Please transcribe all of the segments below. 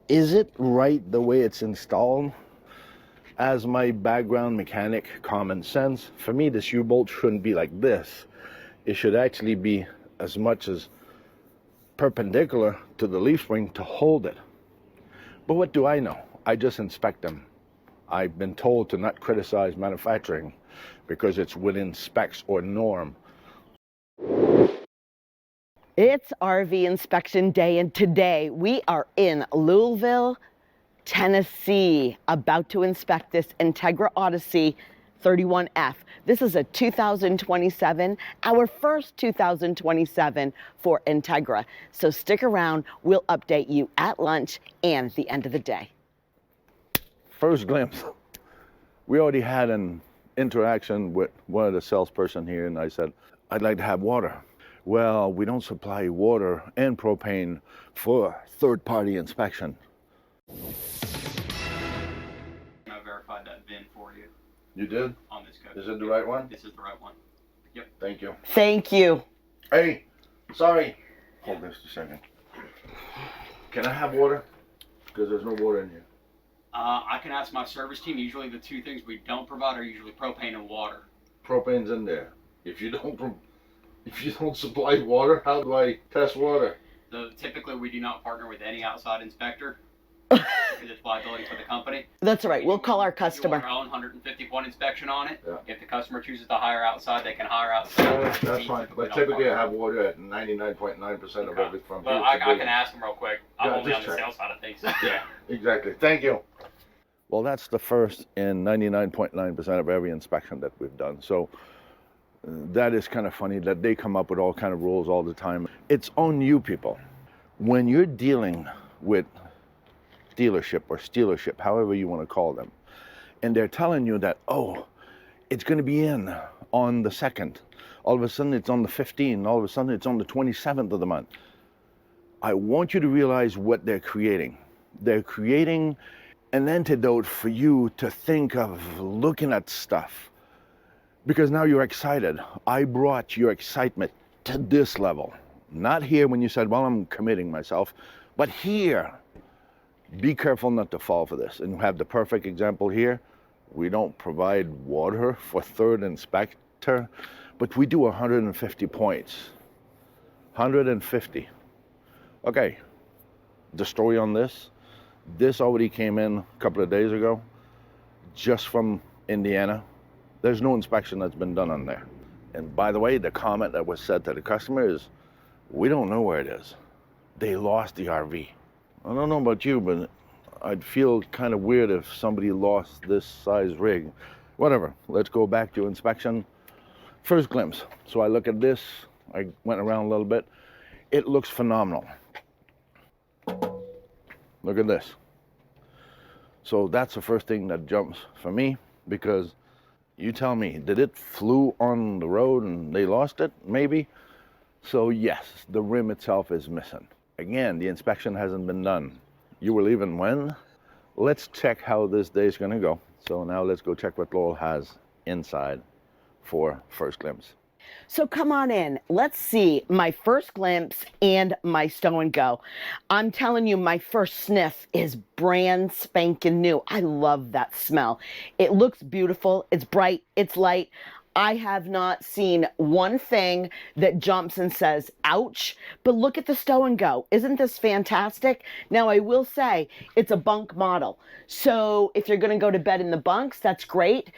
Is it right the way it's installed? As my background mechanic, common sense, for me this U-bolt shouldn't be like this. It should actually be as much as perpendicular to the leaf spring to hold it. But what do I know? I just inspect them. I've been told to not criticize manufacturing because it's within specs or norm. It's RV inspection day, and today we are in Louisville, Tennessee, about to inspect this Entegra Odyssey 31F. This is a 2027, our first 2027 for Entegra. So stick around, we'll update you at lunch and the end of the day. First glimpse, we already had an interaction with one of the salesperson here, and I said, I'd like to have water. Well, we don't supply water and propane for third-party inspection. I verified that VIN for you You did? on this code. Is it the right one? This is the right one. Yep. Thank you. Thank you. Hey, sorry. Hold this a second. Can I have water? Because there's no water in here. I can ask my service team. Usually the two things we don't provide are usually propane and water. Propane's in there. If you don't supply water, how do I test water? Typically we do not partner with any outside inspector because it's liability for the company. That's all right, we'll call our We customer. do our own 150-point inspection on it. Yeah. If the customer chooses to hire outside, they can hire outside. That's fine. But typically I have water at 99.9% of everything from Well, here I to can ask them real quick. I'm Yeah, only on just the check. sales side of things. Yeah, exactly. Thank you. Well, that's the first in 99.9% of every inspection that we've done. So that is kind of funny that they come up with all kind of rules all the time. It's on you people. When you're dealing with dealership or stealership, however you want to call them, and they're telling you that, oh, it's going to be in on the 2nd. All of a sudden it's on the 15th. All of a sudden it's on the 27th of the month. I want you to realize what they're creating. They're creating an antidote for you to think of looking at stuff. Because now you're excited. I brought your excitement to this level. Not here when you said, well, I'm committing myself, but here. Be careful not to fall for this. And you have the perfect example here. We don't provide water for third inspector, but we do 150 points. 150. Okay, the story on this already came in a couple of days ago, just from Indiana. There's no inspection that's been done on there. And by the way, the comment that was said to the customer is, we don't know where it is. They lost the RV. I don't know about you, but I'd feel kind of weird if somebody lost this size rig. Whatever, let's go back to inspection. First glimpse. So I look at this, I went around a little bit. It looks phenomenal. Look at this. So that's the first thing that jumps for me, because you tell me, did it flew on the road and they lost it? Maybe. So yes, the rim itself is missing. Again, the inspection hasn't been done. You were leaving when? Let's check how this day is gonna go. So now let's go check what Lowell has inside for first glimpse. So come on in, let's see my first glimpse and my stow and go. I'm telling you, my first sniff is brand spanking new. I love that smell. It looks beautiful, it's bright, it's light. I have not seen one thing that jumps and says, ouch, but look at the stow and go. Isn't this fantastic? Now, I will say it's a bunk model. So if you're gonna go to bed in the bunks, that's great.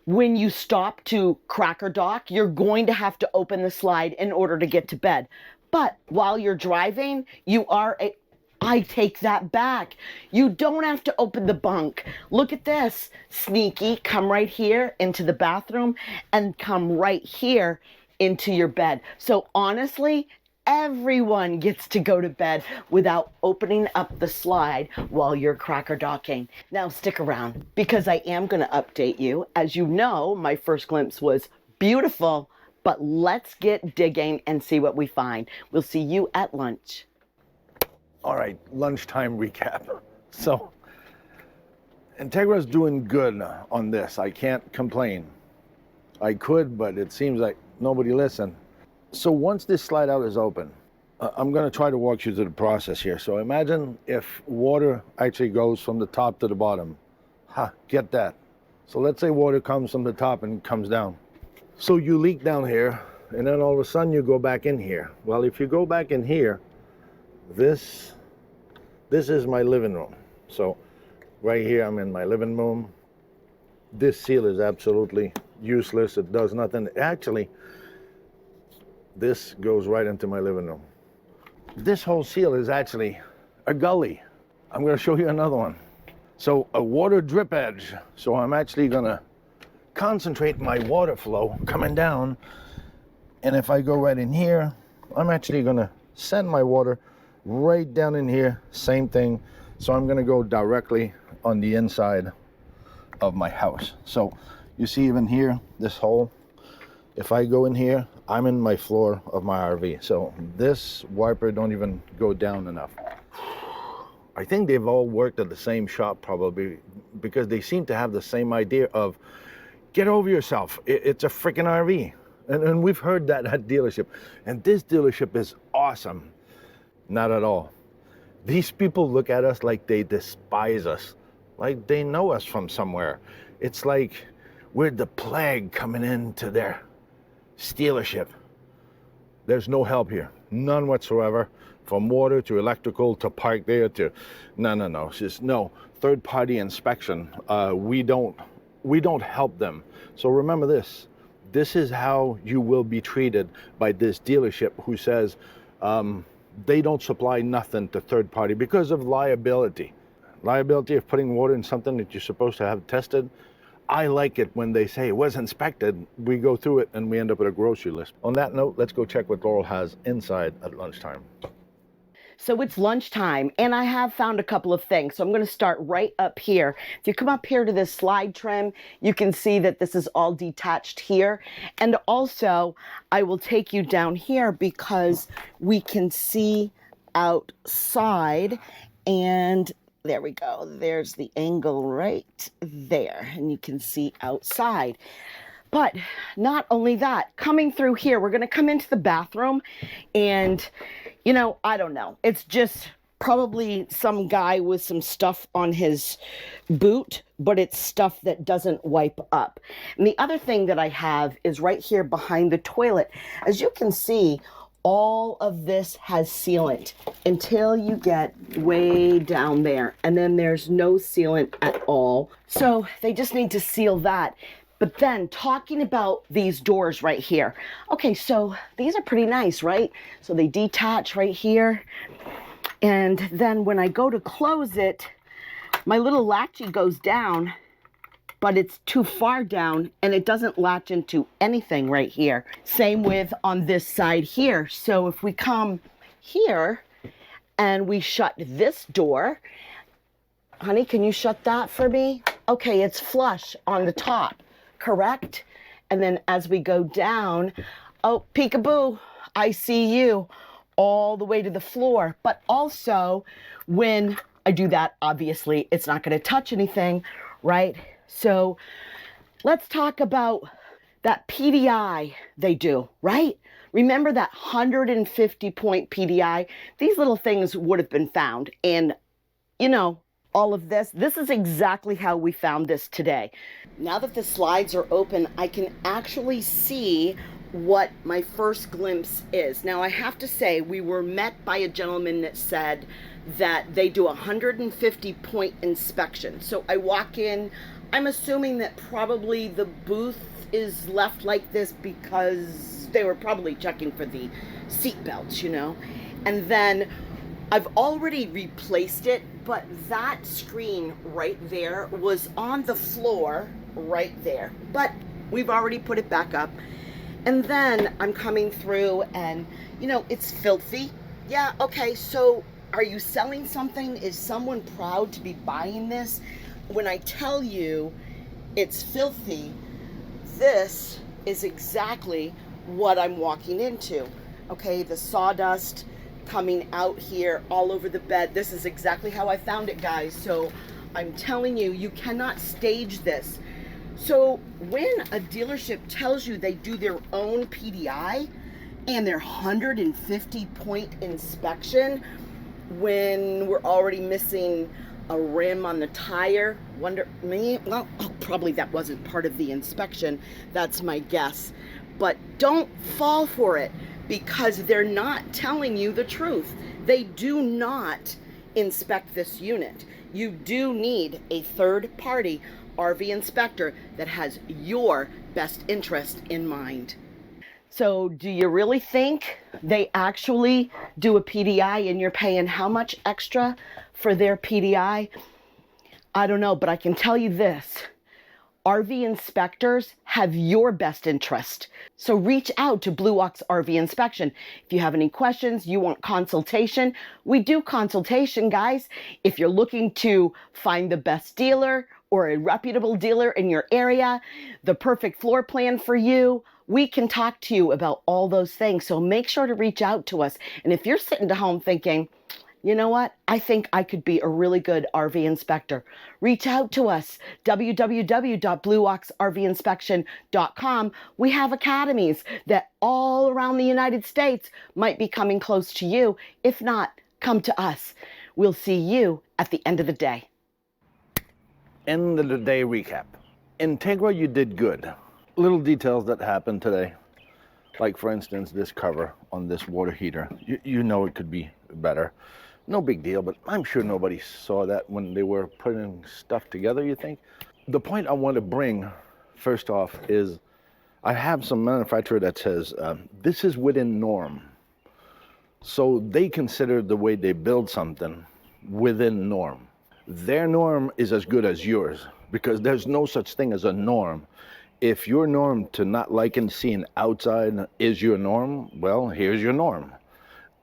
When you stop to cracker dock, you're going to have to open the slide in order to get to bed. But while you're driving, I take that back. You don't have to open the bunk. Look at this. Sneaky, come right here into the bathroom and come right here into your bed. So honestly, everyone gets to go to bed without opening up the slide while you're cracker docking. Now stick around, because I am going to update you. As you know, my first glimpse was beautiful, but let's get digging and see what we find. We'll see you at lunch. All right, lunchtime recap. So, Entegra's doing good on this. I can't complain. I could, but it seems like nobody listened. So once this slide out is open, I'm going to try to walk you through the process here. So imagine if water actually goes from the top to the bottom. Get that. So let's say water comes from the top and comes down. So you leak down here, and then all of a sudden you go back in here. Well, if you go back in here, this is my living room. So right here, I'm in my living room. This seal is absolutely useless. It does nothing. Actually, this goes right into my living room. This whole seal is actually a gully. I'm going to show you another one. So a water drip edge. So I'm actually going to concentrate my water flow coming down. And if I go right in here, I'm actually going to send my water right down in here. Same thing. So I'm going to go directly on the inside of my house. So you see even here, this hole, if I go in here, I'm in my floor of my RV. So this wiper don't even go down enough. I think they've all worked at the same shop probably, because they seem to have the same idea of get over yourself. It's a freaking RV. And we've heard that at dealership. And this dealership is awesome. Not at all. These people look at us like they despise us, like they know us from somewhere. It's like we're the plague coming into their dealership. There's no help here, none whatsoever, from water to electrical to park there to no. It's just no third-party inspection. We don't help them. So remember this. This is how you will be treated by this dealership who says they don't supply nothing to third party because of liability. Liability of putting water in something that you're supposed to have tested. I like it when they say it was inspected. We go through it and we end up with a grocery list. On that note, let's go check what Laurel has inside at lunchtime. So it's lunchtime, and I have found a couple of things. So I'm going to start right up here. If you come up here to this slide trim, you can see that this is all detached here. And also, I will take you down here because we can see outside, and there we go. There's the angle right there, and you can see outside. But not only that, coming through here, we're going to come into the bathroom, and you know, I don't know. It's just probably some guy with some stuff on his boot, but it's stuff that doesn't wipe up. And the other thing that I have is right here behind the toilet. As you can see, all of this has sealant until you get way down there. And then there's no sealant at all. So they just need to seal that. But then talking about these doors right here. Okay, so these are pretty nice, right? So they detach right here. And then when I go to close it, my little latchy goes down, but it's too far down and it doesn't latch into anything right here. Same with on this side here. So if we come here and we shut this door, honey, can you shut that for me? Okay, it's flush on the top. Correct? And then as we go down, oh, peekaboo, I see you, all the way to the floor. But also, when I do that, obviously, it's not going to touch anything, right? So let's talk about that PDI they do, right? Remember that 150-point PDI? These little things would have been found. And, you know, all of this is exactly how we found this today. Now that the slides are open, I can actually see what my first glimpse is. Now I have to say, we were met by a gentleman that said that they do a 150-point inspection. So I walk in, I'm assuming that probably the booth is left like this because they were probably checking for the seat belts, you know. And then I've already replaced it, but that screen right there was on the floor right there. But we've already put it back up. And then I'm coming through and, you know, it's filthy. Yeah, okay, so are you selling something? Is someone proud to be buying this? When I tell you it's filthy, this is exactly what I'm walking into. Okay, the sawdust coming out here all over the bed. This is exactly how I found it, guys. So I'm telling you, you cannot stage this. So when a dealership tells you they do their own PDI and their 150-point inspection when we're already missing a rim on the tire. Well, probably that wasn't part of the inspection. That's my guess. But don't fall for it, because they're not telling you the truth. They do not inspect this unit. You do need a third-party RV inspector that has your best interest in mind. So do you really think they actually do a PDI and you're paying how much extra for their PDI? I don't know, but I can tell you this. RV inspectors have your best interest. So reach out to Blue Ox RV Inspection. If you have any questions, you want consultation, we do consultation, guys. If you're looking to find the best dealer or a reputable dealer in your area, the perfect floor plan for you, we can talk to you about all those things. So make sure to reach out to us. And if you're sitting at home thinking, you know what? I think I could be a really good RV inspector, reach out to us, www.blueoxrvinspection.com. We have academies that all around the United States might be coming close to you. If not, come to us. We'll see you at the end of the day. End of the day recap. Entegra, you did good. Little details that happened today. Like, for instance, this cover on this water heater. You know it could be better. No big deal, but I'm sure nobody saw that when they were putting stuff together, you think? The point I want to bring, first off, is I have some manufacturer that says this is within norm. So they consider the way they build something within norm. Their norm is as good as yours, because there's no such thing as a norm. If your norm to not liking seeing outside is your norm, well, here's your norm.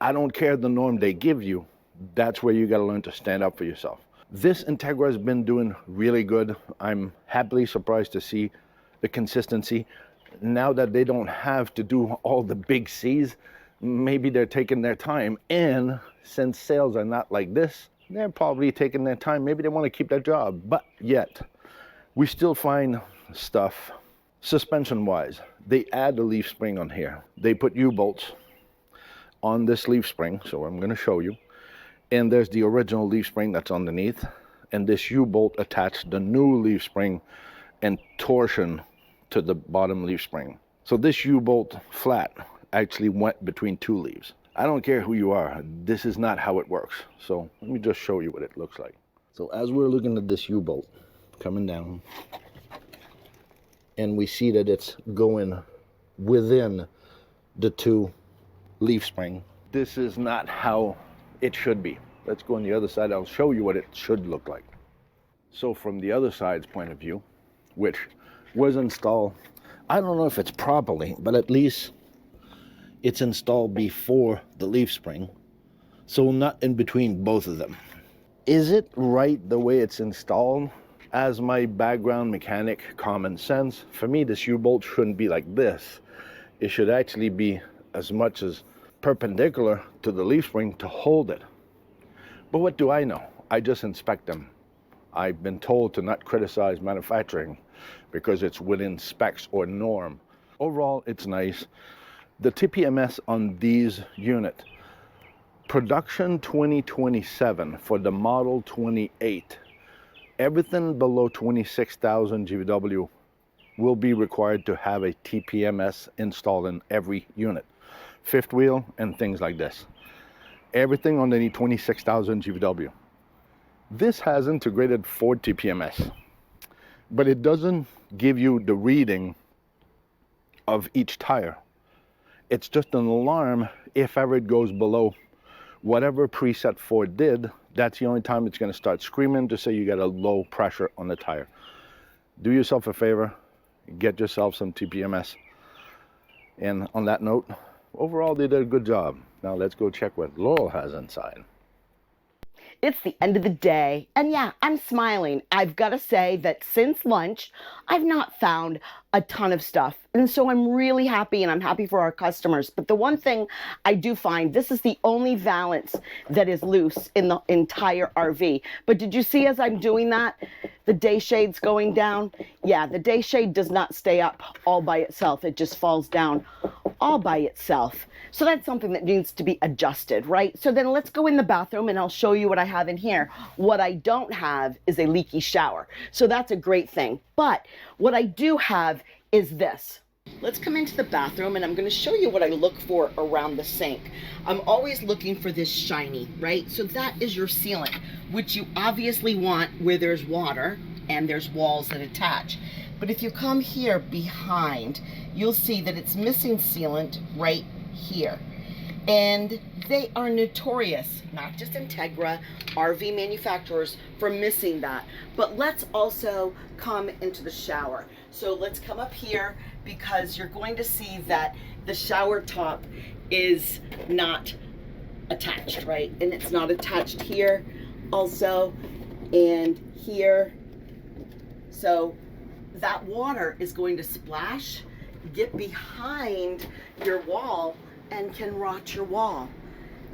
I don't care the norm they give you. That's where you got to learn to stand up for yourself. This Entegra has been doing really good. I'm happily surprised to see the consistency. Now that they don't have to do all the big C's, maybe they're taking their time. And since sales are not like this, they're probably taking their time. Maybe they want to keep their job. But yet, we still find stuff. Suspension-wise, they add the leaf spring on here. They put U-bolts on this leaf spring, so I'm going to show you. And there's the original leaf spring that's underneath, and this U-bolt attached the new leaf spring and torsion to the bottom leaf spring. So this U-bolt flat actually went between two leaves. I don't care who you are, this is not how it works. So let me just show you what it looks like. So as we're looking at this U-bolt coming down, and we see that it's going within the two leaf spring. This is not how it should be. Let's go on the other side. I'll show you what it should look like. So from the other side's point of view, which was installed, I don't know if it's properly, but at least it's installed before the leaf spring, so not in between both of them. Is it right the way it's installed? As my background mechanic, common sense, for me this U-bolt shouldn't be like this. It should actually be as much as perpendicular to the leaf spring to hold it. But what do I know? I just inspect them. I've been told to not criticize manufacturing because it's within specs or norm. Overall, it's nice. The TPMS on these units, production 2027 for the model 28. Everything below 26,000 GVW will be required to have a TPMS installed in every unit. Fifth wheel and things like this. Everything underneath 26,000 GVW. This has integrated Ford TPMS, but it doesn't give you the reading of each tire. It's just an alarm if ever it goes below whatever preset Ford did. That's the only time it's going to start screaming to say you got a low pressure on the tire. Do yourself a favor, get yourself some TPMS. And on that note, overall they did a good job. Now let's go check what Laurel has inside. It's the end of the day, and yeah, I'm smiling. I've got to say that since lunch, I've not found a ton of stuff, and so I'm really happy, and I'm happy for our customers. But the one thing I do find, this is the only Valance that is loose in the entire RV. But did you see as I'm doing that, the day shade's going down? Yeah, the day shade does not stay up all by itself. It just falls down all by itself. So that's something that needs to be adjusted, right? So then let's go in the bathroom and I'll show you what I have in here. What I don't have is a leaky shower. So that's a great thing. But what I do have is this. Let's come into the bathroom and I'm going to show you what I look for around the sink. I'm always looking for this shiny, right? So that is your sealant, which you obviously want where there's water and there's walls that attach. But if you come here behind, you'll see that it's missing sealant right here. And they are notorious, not just Entegra, RV manufacturers, for missing that. But let's also come into the shower. So let's come up here because you're going to see that the shower top is not attached, right? And it's not attached here also, and here. So that water is going to splash, get behind your wall, and can rot your wall.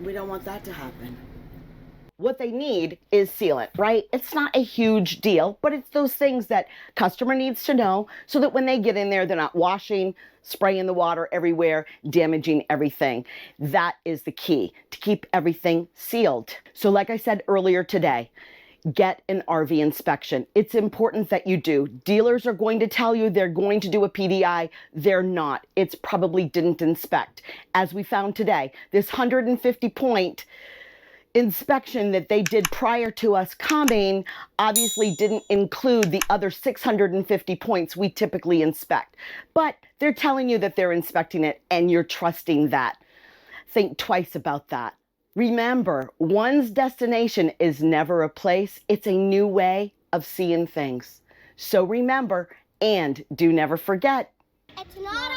We don't want that to happen. What they need is sealant, right? It's not a huge deal, but it's those things that customer needs to know so that when they get in there, they're not washing, spraying the water everywhere, damaging everything. That is the key, to keep everything sealed. So like I said earlier today, get an RV inspection. It's important that you do. Dealers are going to tell you they're going to do a PDI. They're not. It's probably didn't inspect. As we found today, this 150-point inspection that they did prior to us coming obviously didn't include the other 650 points we typically inspect. But they're telling you that they're inspecting it and you're trusting that. Think twice about that. Remember, one's destination is never a place. It's a new way of seeing things. So remember, and do never forget. It's not